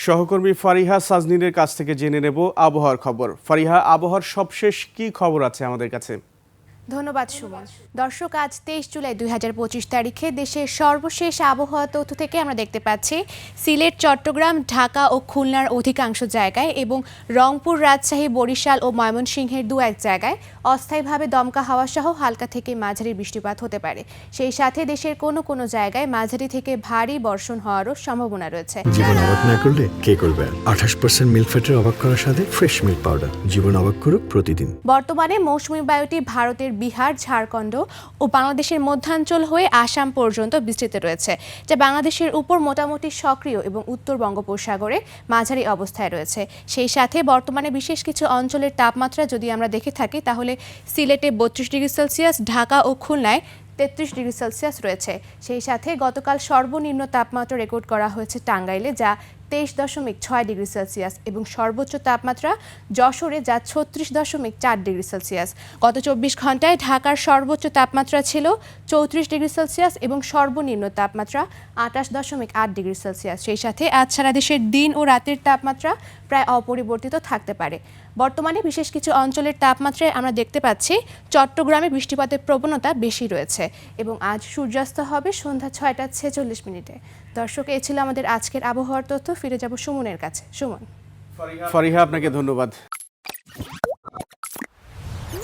সহকর্মী ফারিহা সাজনীনের কাছ থেকে জেনে নেব আবহাওয়ার খবর। ফারিহা, আবহাওয়ার সবশেষ কি খবর আছে আমাদের কাছে? ধন্যবাদ সুমন। দর্শক, আজ 23 জুলাই 2025 তারিখে দেশের সর্বশেষ আবহাওয়া তথ্য থেকে আমরা দেখতে পাচ্ছি সিলেট, চট্টগ্রাম, ঢাকা ও খুলনার অধিকাংশ জায়গায় এবং রংপুর, রাজশাহী, বরিশাল ও ময়মনসিংহের দু এক জায়গায় অস্থায়ীভাবে দমকা হাওয়া সহ হালকা থেকে মাঝারি বৃষ্টিপাত হতে পারে। সেই সাথে দেশের কোনো কোনো জায়গায় মাঝারি থেকে ভারী বর্ষণ হওয়ারও সম্ভাবনা রয়েছে। জীবন অবাক না করলে কে করবে? 28% মিল্ক ফ্যাটের অবাক করার সাথে ফ্রেশ মিল্ক পাউডার। জীবন অবাক করুক প্রতিদিন। বর্তমানে মৌসুমী বায়ুটি ভারতের বিহার, ঝাড়খণ্ড ও বাংলাদেশের মধ্যাঞ্চল হয়ে আসাম পর্যন্ত বিস্তৃত রয়েছে, যা বাংলাদেশের উপর মোটামুটি সক্রিয় এবং উত্তর বঙ্গোপসাগরে মাঝারি অবস্থায় রয়েছে। সেই সাথে বর্তমানে বিশেষ কিছু অঞ্চলের তাপমাত্রা যদি আমরা দেখে থাকি তাহলে সিলেটে 32 ডিগ্রি সেলসিয়াস, ঢাকা ও খুলনায় 33 ডিগ্রি সেলসিয়াস রয়েছে। সেই সাথে গতকাল সর্বনিম্ন তাপমাত্রা রেকর্ড করা হয়েছে টাঙ্গাইলে, যা 23.6 ডিগ্রি সেলসিয়াস এবং সর্বোচ্চ তাপমাত্রা যশোরে, যা 36.4 ডিগ্রি সেলসিয়াস। গত 24 ঘন্টায় ঢাকার সর্বোচ্চ তাপমাত্রা ছিল 34 ডিগ্রি সেলসিয়াস এবং সর্বনিম্ন তাপমাত্রা 28.8 ডিগ্রি সেলসিয়াস। সেই সাথে আজ সারা দেশের দিন ও রাতের তাপমাত্রা প্রায় অপরিবর্তিত থাকতে পারে। বর্তমানে বিশেষ কিছু অঞ্চলের তাপমাত্রায় আমরা দেখতে পাচ্ছি চট্টগ্রামে বৃষ্টিপাতের প্রবণতা বেশি রয়েছে এবং আজ সূর্যাস্ত হবে সন্ধ্যা 6:46। দর্শক, এই ছিল আমাদের আজকের আবহাওয়ার তথ্য। ফিরে যাব সুমনের কাছে। সুমন। ফারিহা, আপনাকে ধন্যবাদ।